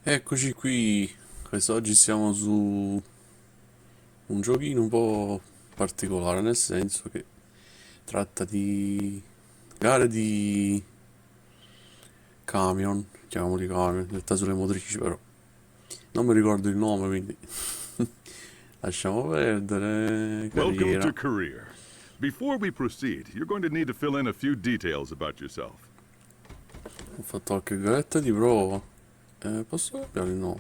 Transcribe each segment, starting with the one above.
Eccoci qui, quest'oggi siamo su un giochino un po' particolare, nel senso che tratta di gare di camion, chiamiamoli camion, in realtà sulle motrici però, non mi ricordo il nome quindi lasciamo perdere, Welcome to carriera. Career. Before we proceed, you're going to need to fill in a few details about yourself. Ho fatto qualche garetta di prova, posso cambiare il nome?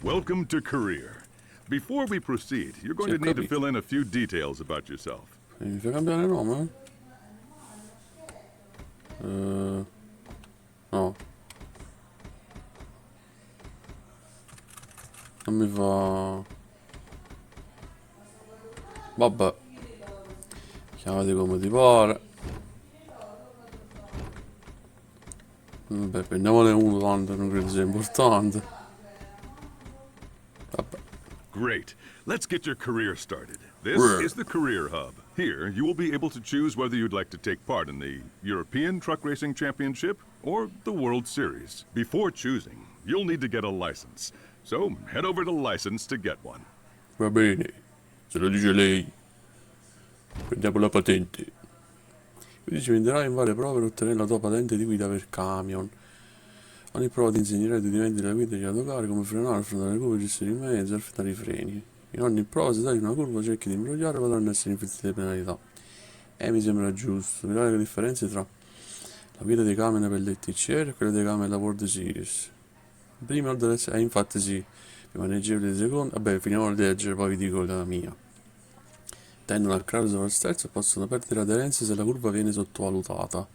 Welcome to Career. Before we proceed, you're going Sì, ho to need to capito, fill in a few details about yourself. mi fai cambiare il nome? No, non mi fa... Vabbè, chiamate come ti pare. Vabbè, prendiamone uno tanto, non credo sia importante. Vabbè. Great. Let's get your career started. This Brr. is the Career Hub. Here, you will be able to choose whether you'd like to take part in the European Truck Racing Championship or the World Series. Before choosing, you'll need to get a license. So head over to License to get one. Va bene, se lo dice lei. Prendiamo la patente. Quindi ci venderai in varie prove per ottenere la tua patente di guida per camion. Ogni prova ti insegnerà i rudimenti della guida degli autocarri, come frenare, affrontare le curve, gestire i mezzi, affrontare i freni. In ogni prova, se tagli una curva, cerchi di imbrogliare, potranno essere inflitte penalità. Mi sembra giusto. Mirare le differenze tra la guida dei camion per l'ETCR e quella dei camion della World Series. Prima deve essere... infatti sì, prima leggevole di secondo. Vabbè, finiamo di leggere, poi vi dico la mia. Tendono a creare sovrasterzo e possono perdere aderenza se la curva viene sottovalutata.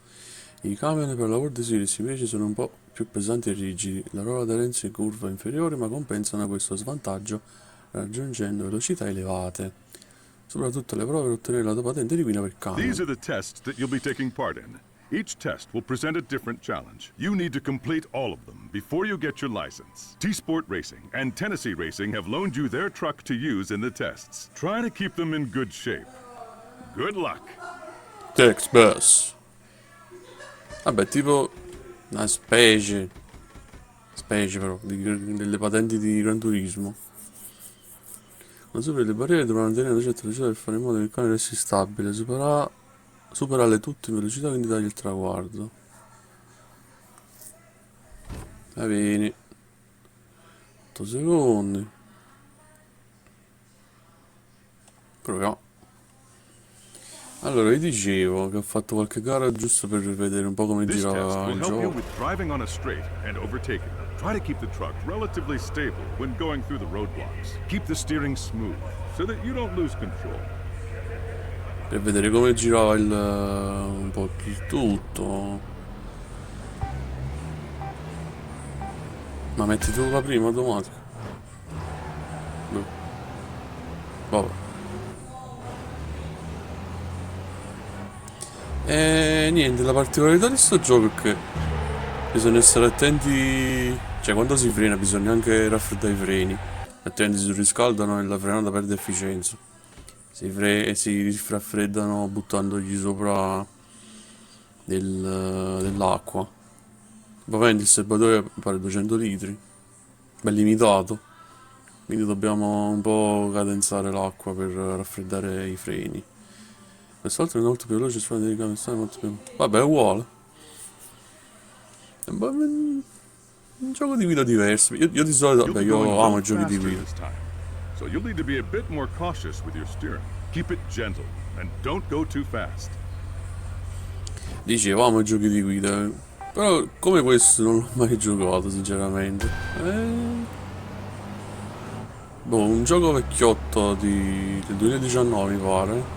I camion per la World Series invece sono un po' più pesanti e rigidi, la loro aderenza in curva è inferiore ma compensano questo svantaggio raggiungendo velocità elevate. Soprattutto le prove per ottenere la tua patente di guida per These camion. are the tests that you'll be taking part in. Each test will present a different challenge. You need to complete all of them before you get your license. T-Sport Racing and Tennessee Racing have loaned you their truck to use in the tests. Try to keep them in good shape. Good luck. Tex Bus. Vabbè, tipo una specie però, delle patenti di Gran Turismo. Non superi le barriere dovrà mantenere una certa velocità per fare in modo che il camion resti stabile. Superarle tutte in velocità, quindi tagli il traguardo. Va bene. 8 secondi. Proviamo. Allora, vi dicevo che ho fatto qualche gara giusto per vedere un po' come This test girava will il help you gioco. with driving on a straight and overtaking. Try to keep the truck relatively stable when going through the roadblocks. Keep the steering smooth so that you don't lose control. Per vedere come girava un po' il tutto. Ma metti tu la prima automatica. Boh. Vabbè. E niente, la particolarità di sto gioco è che bisogna stare attenti, cioè quando si frena bisogna anche raffreddare i freni, altrimenti si riscaldano e la frenata perde efficienza. Si raffreddano buttandogli sopra dell'acqua. Ovviamente il serbatoio pare 200 litri, ben limitato, quindi dobbiamo un po' cadenzare l'acqua per raffreddare i freni. Quest'altro è molto più veloce, suona dei capezzali molto più... Vabbè, è uguale. È un gioco di guida diverso. Io di solito, You'll vabbè, be going a io amo little i giochi di faster guida. this time, so you'll need to be a bit more cautious with your steering. Keep it gentle and don't go too fast. Dicevo, amo i giochi di guida. Però come questo non l'ho mai giocato, sinceramente. Boh, un gioco vecchiotto del 2019 mi pare.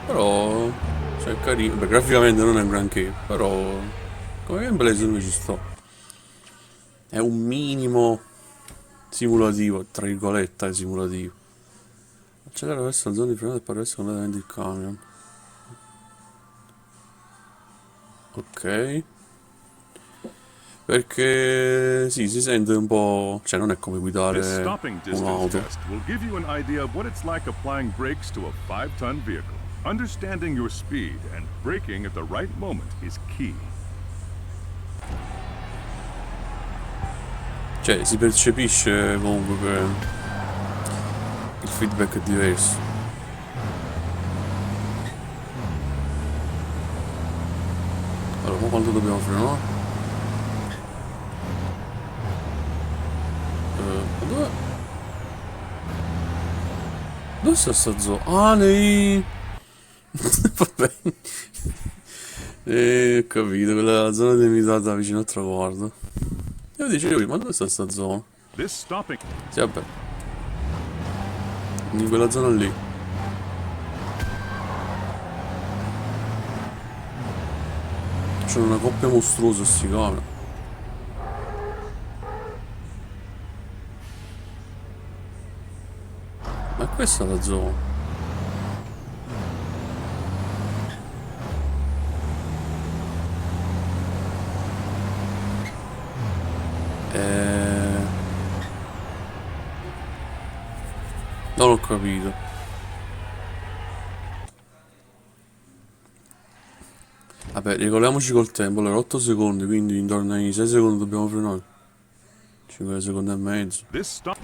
Però, cioè, è carino. Beh, graficamente non è un granché, però come gameplay secondo me ci sto. È un minimo simulativo, tra virgolette, è simulativo. Accelera verso la zona di frenata e poi verso completamente il camion. Ok. Perché sì, si sente un po'... Cioè non è come This guidare stopping distance un'auto. test will give you an idea of what it's like applying brakes to a 5-ton vehicle. Understanding your speed and braking at the right moment is key. Cioè, si percepisce comunque che il feedback è diverso. Allora, ma quanto dobbiamo frenare? Dove? Dove sta zona? Ah, nei... Vabbè. Ho capito, quella zona delimitata vicino al traguardo. Io dicevo prima, ma dove sta sta zona? This stopping Sì, vabbè. In quella zona lì. C'è una coppia mostruosa sti cani. Ma questa è la zona. Non ho capito. Vabbè, regoliamoci col tempo, allora 8 secondi, quindi intorno ai 6 secondi dobbiamo frenare. 5 secondi e mezzo. this stop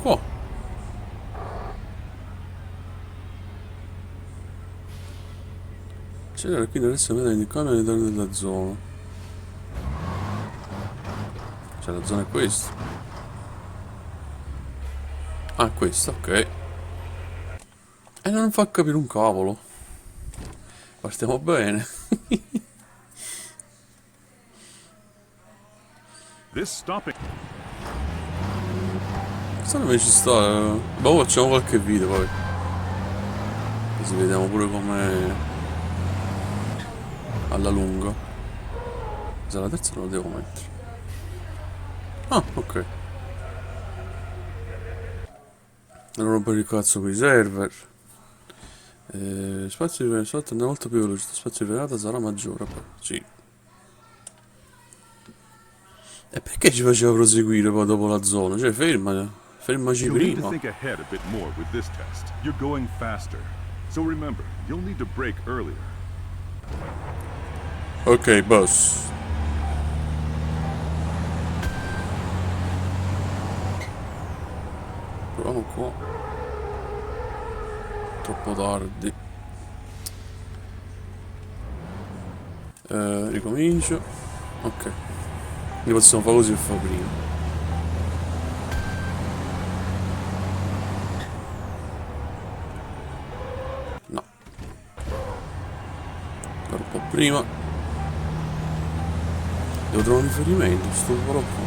Qua. Accelera quindi adesso vedete indicare all'interno della zona. Cioè la zona è questa. Ah, questa, ok. E non fa capire un cavolo. Partiamo bene. this stopping Questa non mi ci sta. Boh, facciamo qualche video poi. Così vediamo pure come alla lunga. Se la terza non la devo mettere. Ah, ok. Non rompere il cazzo con i server. Spazio di frenata una volta più veloce. Spazio di frenata sarà maggiore. Poi. Sì. E perché ci faceva proseguire poi dopo la zona? Cioè, fermaci You'll need to prima. think ahead a bit more with this test. You're going faster. So remember, you'll need to brake earlier. Ok, boss. Proviamo qua. Troppo tardi. Ricomincio. Ok. Quindi possiamo fare così e fare prima. No. Ancora un po' prima. Devo trovare un riferimento. Sto proprio.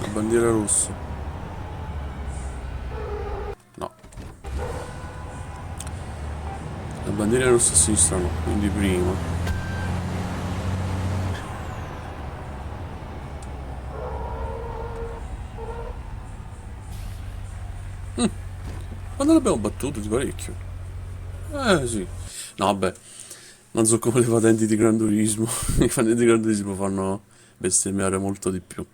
La bandiera rossa. No. La bandiera rossa a sinistra no. Quindi prima. Quando l'abbiamo battuto di parecchio? Sì. No, vabbè. Non so come le patenti di Gran Turismo. I patenti di Gran Turismo fanno bestemmiare molto di più.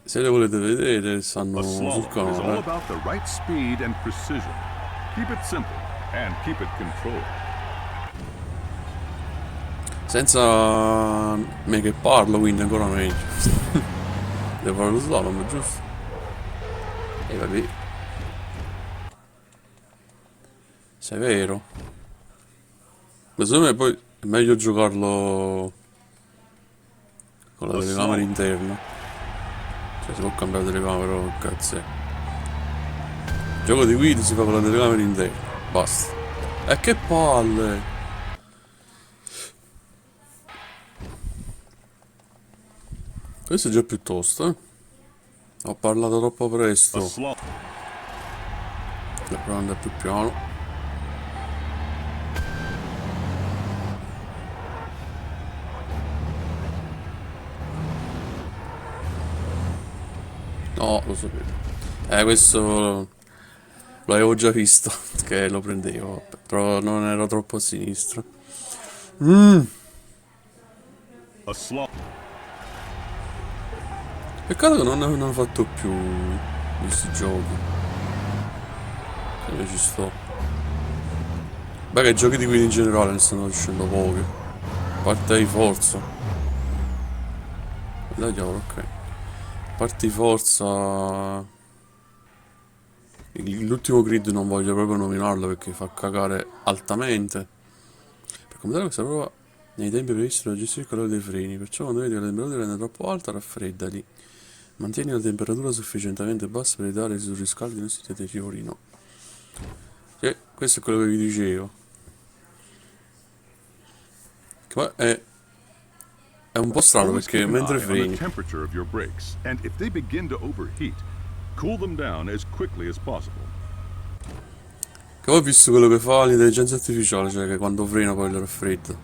Se le volete vedere, stanno A sul slalom is all canale. about the right speed and precision. Keep it simple and keep it controlled. Senza me che parlo, quindi ancora meglio. Devo fare lo slalom, giusto? E vabbè. Se è vero. Ma secondo me poi è meglio giocarlo con la telecamera interna. Cioè si può cambiare la telecamera, oh, cazzo è. Il gioco di guida si fa con la telecamera interna. Basta. E che palle! Questo è già più tosto, eh? Ho parlato troppo A presto. slalom Devo andare più piano. No, lo sapevo. Questo L'avevo già visto che lo prendevo, vabbè, però non ero troppo a sinistra. Mm, A slot. peccato che non ne hanno fatto più questi giochi. Io ci sto. Beh, che giochi di guida in generale ne stanno uscendo pochi. A parte i Forza. Dai, diavolo, ok. A parte i Forza. L'ultimo grid non voglio proprio nominarlo perché fa cagare altamente. Per completare questa prova, nei tempi previsti per gestire il calore dei freni, perciò quando vedi che la temperatura rende troppo alta, raffreddali. Mantieni la temperatura sufficientemente bassa per evitare che si surriscaldi e non si deteriorino. Questo è quello che vi dicevo. Che poi è un po' strano Always perché keep an mentre eye on the freni, temperature of your brakes, and if they begin to overheat, cool them down as quickly as possible. che poi ho visto quello che fa l'intelligenza artificiale, cioè che quando frena poi lo raffredda.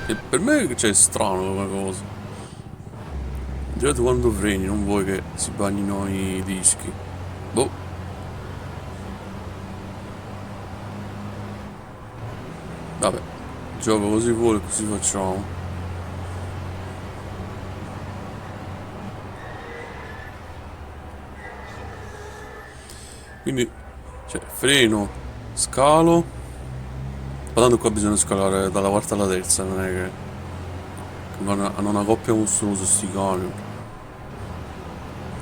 E per me, cioè, è strano come cosa. Di solito quando freni non vuoi che si bagnino i dischi. Boh, vabbè, gioco così vuole, così facciamo. Quindi, cioè, freno, scalo. Ma tanto qua bisogna scalare dalla quarta alla terza, non è che hanno una coppia mostruosa sti camion.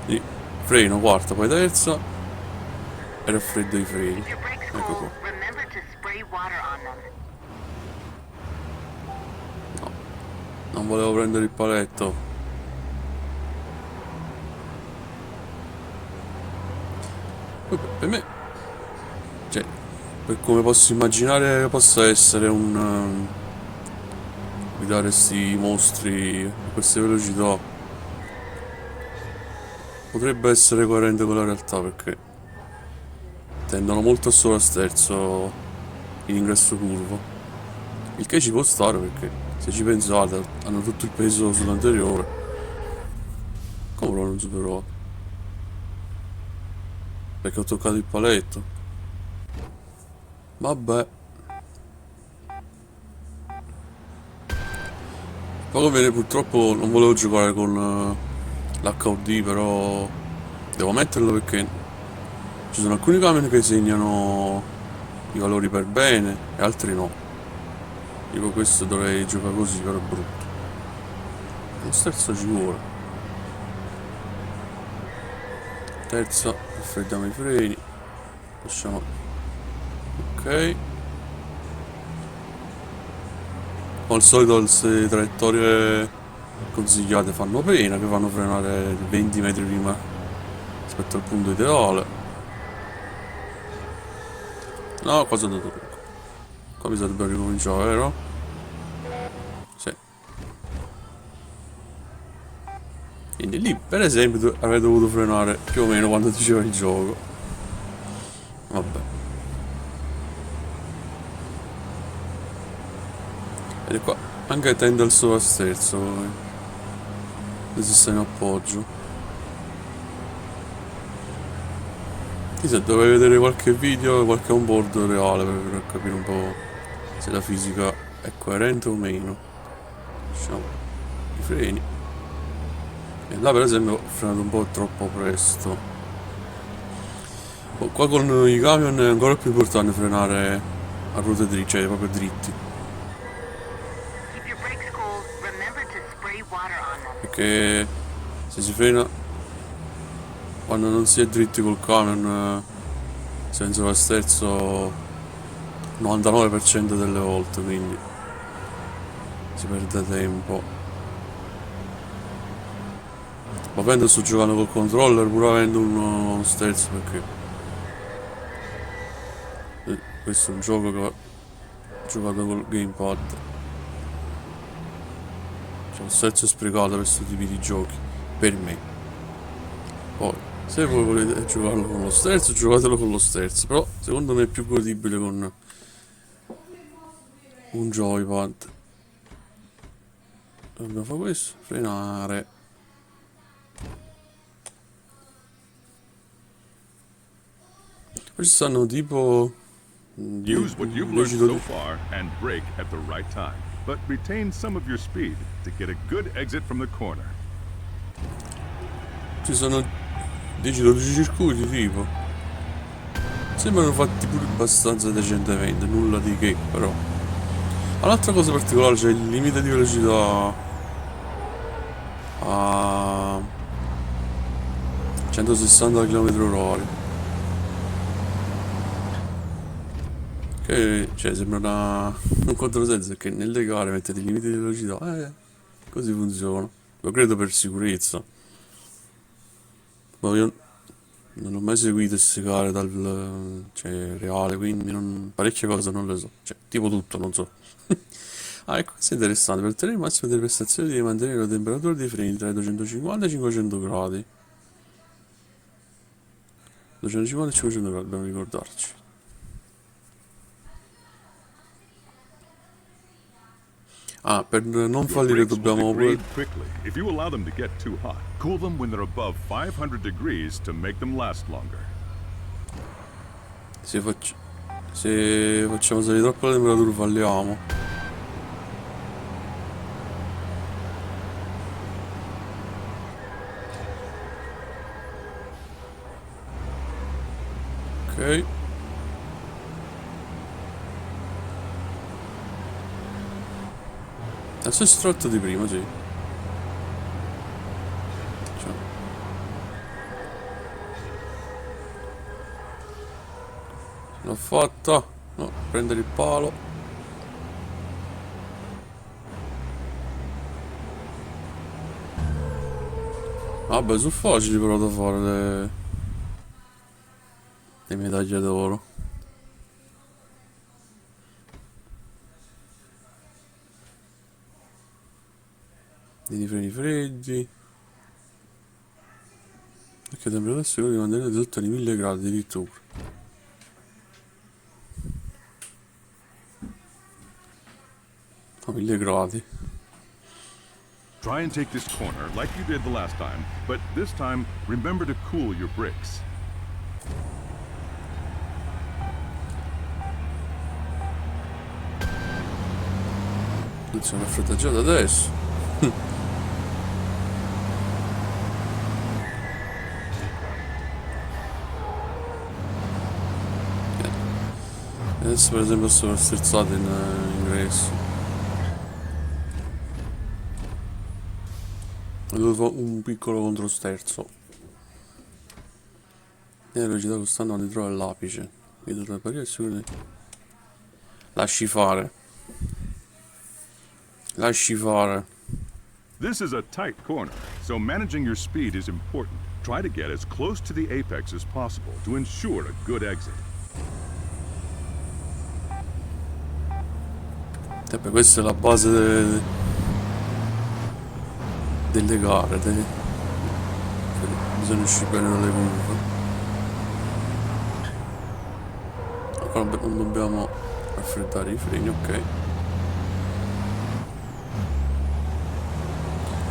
Quindi, freno, quarta, poi terza e raffreddo i freni. If your brakes Ecco cool, qua. remember to spray water on them. Non volevo prendere il paletto. Poi per me, cioè, per come posso immaginare che possa essere un guidare sti mostri a queste velocità, potrebbe essere coerente con la realtà perché tendono molto a sovrasterzo in ingresso curvo. Il che ci può stare perché se ci pensate hanno tutto il peso sull'anteriore. Come lo non superò? Perché ho toccato il paletto. Vabbè. Poi come purtroppo non volevo giocare con l'HUD, però devo metterlo perché ci sono alcuni camion che segnano i valori per bene e altri no. Tipo questo dovrei giocare così, però è brutto. Lo sterzo ci vuole. Terza, raffreddiamo i freni. Lasciamo. Ok. Come al solito le traiettorie consigliate fanno pena, che fanno frenare 20 metri prima rispetto al punto ideale. No, cosa da tutto. Qua mi sa dobbiamo ricominciare, vero? Sì. Quindi lì, per esempio, avrei dovuto frenare più o meno quando diceva il gioco. Vabbè. Ed è qua. Anche tende al sovrasterzo. Esiste in appoggio. Chissà, dovrei vedere qualche video, qualche onboard reale per capire un po' se la fisica è coerente o meno. Lasciamo i freni. E là per esempio ho frenato un po' troppo presto. Qua con i camion è ancora più importante frenare a ruote dritte, cioè proprio dritti. Keep your brakes cool, remember to spray water on them. Perché se si frena quando non si è dritti col camion senza la sterzo 99% delle volte, quindi si perde tempo. Ma prendo sto giocando col controller pur avendo uno sterzo perché questo è un gioco che ho giocato col gamepad. Cioè, lo sterzo è sprecato per questo tipo di giochi, per me. Poi, se voi volete giocarlo con lo sterzo, giocatelo con lo sterzo, però secondo me è più godibile con un joypad. Dobbiamo fare questo, frenare. Poi ci stanno tipo Use what you've learned 10, so 12. far and brake at the right time, but retain some of your speed to get a good exit from the corner. Ci sono 10-12 circuiti tipo. Sembrano fatti pure abbastanza decentemente, nulla di che però. Un'altra cosa particolare, c'è il limite di velocità a 160 km/h. Che cioè sembra un controsenso, perché nelle gare mettete il limite di velocità. Così funziona. Lo credo per sicurezza. Ma io non ho mai seguito queste gare dal cioè, reale, quindi parecchie cose non le so. Cioè, tipo tutto, non so. Ah, ecco, questo è interessante. Per ottenere il massimo delle prestazioni devi mantenere la temperatura dei freni tra i 250 e i 500 gradi. 250 e 500 gradi, dobbiamo ricordarci. Ah, per non Your fallire brakes will dobbiamo pure... degrade quickly if you allow them to get too hot. Cool them when they're above 500 degrees to make them last longer. Se facciamo salire troppo la temperatura falliamo. Ok. Adesso è stretto di prima, sì. Cioè, l'ho fatta. No, prendere il palo. Vabbè, sono facili però da fare le medaglie d'oro. Tieni i freni freddi. Perché temperatura assicura di mantenere sotto i 1000 gradi addirittura. A 1000 gradi. Try and take this corner like you did the last time, but this time remember to cool your brakes. Attenzione, raffreddaggiata adesso. Adesso per esempio sono strizzato in ingresso. Ho dovuto fare un piccolo controsterzo. E la velocità costante quando ti trovi all'apice. Quindi dovrebbe apparire sicuro. Lasci fare. Lasci fare. This is a tight corner, so managing your speed is important. Try to get as close to the apex as possible to ensure a good exit. Beh, questa è la base delle gare. Bisogna uscire bene dalle curve. Ancora non dobbiamo raffreddare i freni, ok.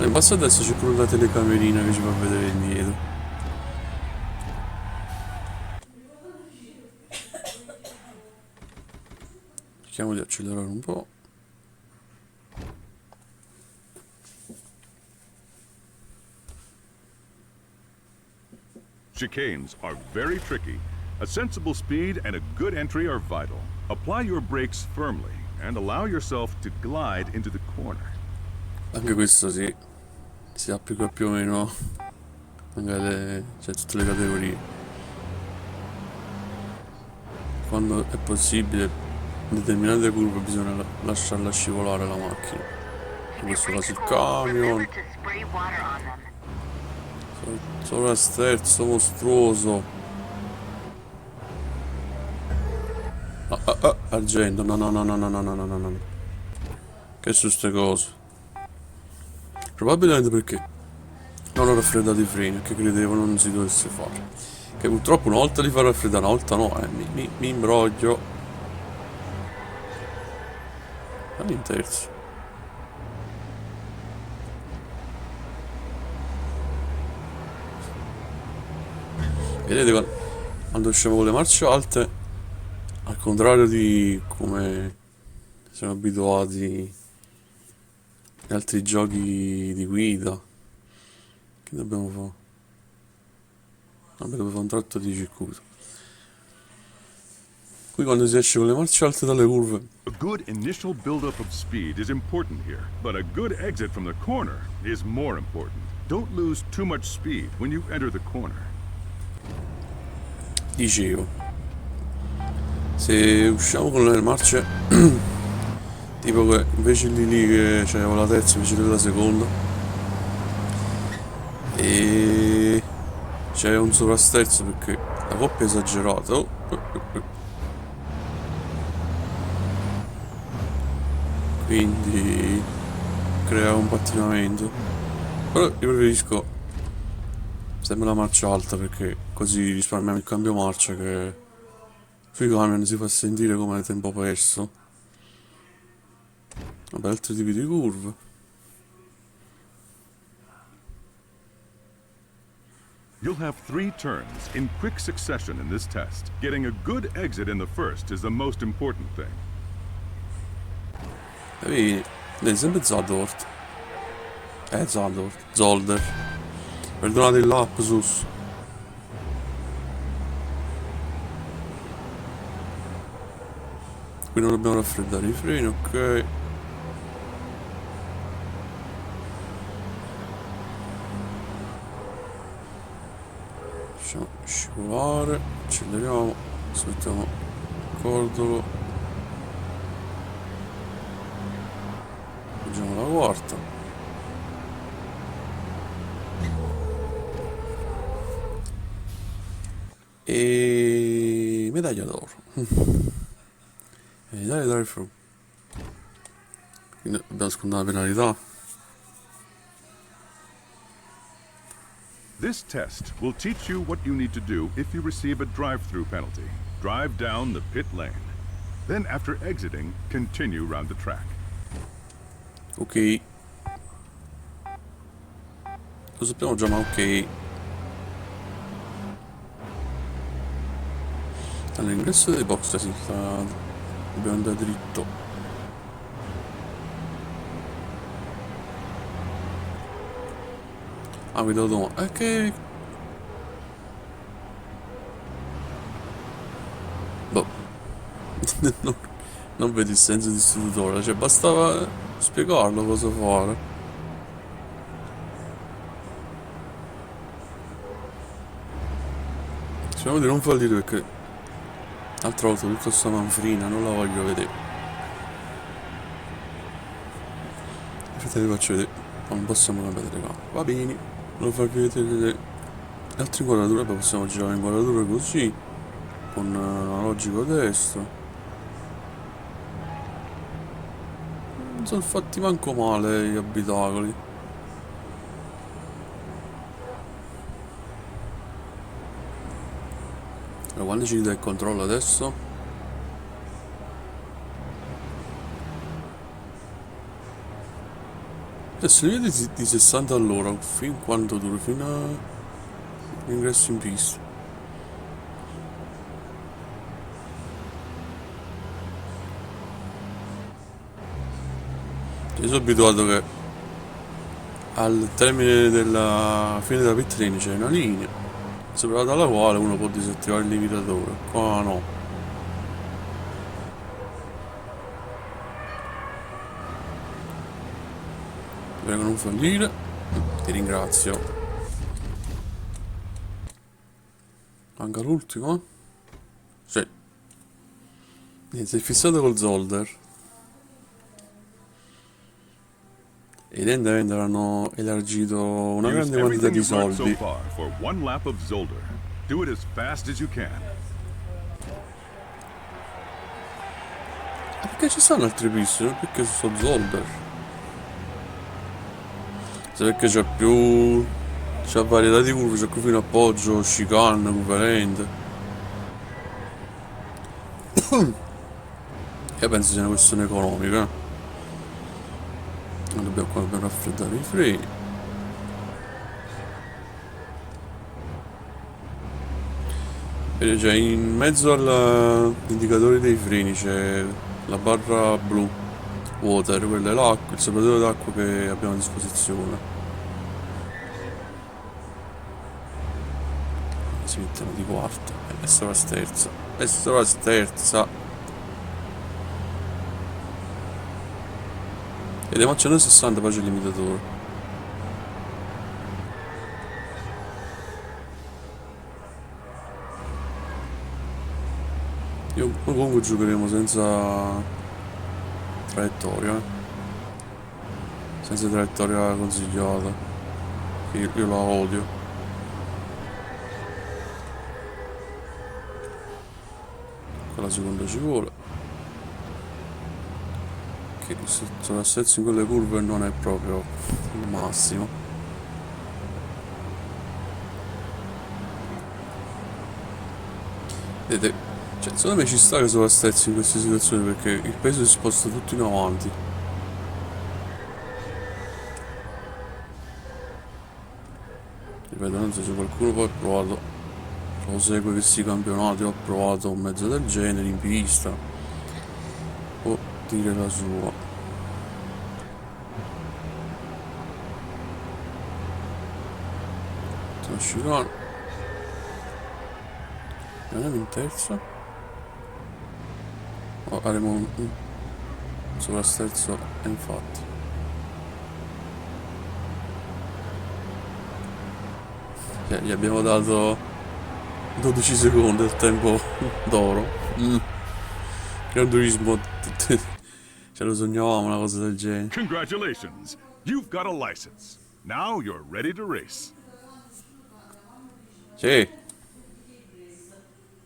In basso a destra c'è pure la telecamerina che ci fa vedere indietro. Cerchiamo di accelerare un po'. Chicanes are very tricky. A sensible speed and a good entry are vital. Apply your brakes firmly and allow yourself to glide into the corner. Anche questo si applica più o meno anche cioè tutte le categorie. Quando è possibile in determinate curve bisogna lasciarla scivolare la macchina. In questo caso il camion. Remember to spray water on them. Sovrasterzo mostruoso. Argento, no. Che su ste cose? Probabilmente perché non ho raffreddato i freni, perché credevo non si dovesse fare. Che purtroppo una volta li fa raffreddare, una volta no, mi imbroglio. In terzo. Vedete quando usciamo con le marce alte, al contrario di come siamo abituati in altri giochi di guida, che dobbiamo fare? Vabbè, dobbiamo fare un tratto di circuito. Qui quando si esce con le marce alte dalle curve, A good initial buildup of speed is important here, but a good exit from the corner is more important. Don't lose too much speed when you enter the corner. dicevo, se usciamo con le marce, tipo che invece di lì che c'avevo la terza invece della seconda, e c'è un sovrasterzo perché la coppia è esagerata. Quindi crea un pattinamento. Però io preferisco sempre la marcia alta perché così risparmiamo il cambio marcia che sui camion si fa sentire come tempo perso. Vabbè, altri tipi di curve. You'll have 3 turns in quick succession in this test. Getting a good exit in the first is the most important thing. Vedi, è sempre Zadort. Zadort. Zolder. Perdonate il lapsus. Qui non dobbiamo raffreddare i freni, ok. Lasciamo scivolare, acceleriamo, aspettiamo il cordolo. Facciamo la quarta. E medaglia d'oro. E medaglia d'oro. Quindi dobbiamo scontare la penalità. This test will teach you what you need to do if you receive a drive-through penalty. Drive down the pit lane. Then after exiting, continue round the track. Ok. Lo sappiamo già, ma ok. All'ingresso dei box si sta... Dobbiamo andare dritto. Ah, mi devo domandare. È che... Boh. Non vedo il senso di sto tutorial. Cioè, bastava spiegarlo cosa fare. Speriamo di non fallire perché... L'altra volta tutta sta manfrina, non la voglio vedere. Aspetta, vi faccio vedere. Ma non possiamo cambiare telecamera. Va bene. Volevo farvi vedere le altre inquadrature. Poi possiamo girare l'inquadratura così. Con analogico destro. Non sono fatti manco male gli abitacoli. Allora, quando ci dà il controllo adesso? Adesso le vedi di 60 all'ora, fin quanto dura? Fino all'ingresso in pista. Io sono abituato che al termine della fine della pit lane c'è una linea, sopra dalla quale uno può disattivare il limitatore. Qua no. Prego non fallire. Ti ringrazio. Manca l'ultimo? Sì. Niente, sei fissato col Zolder. Evidentemente avranno elargito una Use grande quantità everything di you've learned so soldi. far for 1 lap of Zolder. Do it as fast as you can. Perché ci stanno altre piste? Non perché sto Zolder. Se perché c'è più... c'è varietà di curve, c'è qui fino appoggio, chicane, curve lente. Io penso sia una questione economica. Non dobbiamo qua dobbiamo raffreddare i freni. Cioè, in mezzo all'indicatore dei freni c'è la barra blu, water, quella è l'acqua, il separatore d'acqua che abbiamo a disposizione. Si mettono di quarta, e adesso la sterza, adesso la sterza. E devo accendere 60, poi c'è il limitatore. Io comunque giocheremo senza traiettoria, senza traiettoria consigliata. Io la odio. Con la seconda ci vuole. Che sotto l'assetto in quelle curve non è proprio il massimo. Vedete, cioè, secondo me ci sta che sovrastezzi in queste situazioni perché il peso si sposta tutto in avanti. Ripeto, non so se qualcuno poi ha provato, lo segue questi campionati o ha provato un mezzo del genere in pista, può dire la sua. Chicane. Andiamo in terza. Oh, avremo un sovrasterzo, e infatti. Gli abbiamo dato 12 secondi del tempo d'oro. Gran turismo. Ce lo sognavamo una cosa del genere. Congratulations! You've got a license. Now you're ready to race. Sì.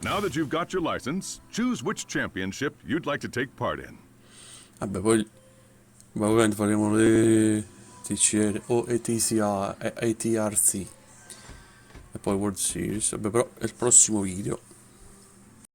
Now that you've got your license, choose which championship you'd like to take part in. Vabbè, poi ovviamente faremo le TCR o ATRC e poi World Series. Vabbè, però è il prossimo video.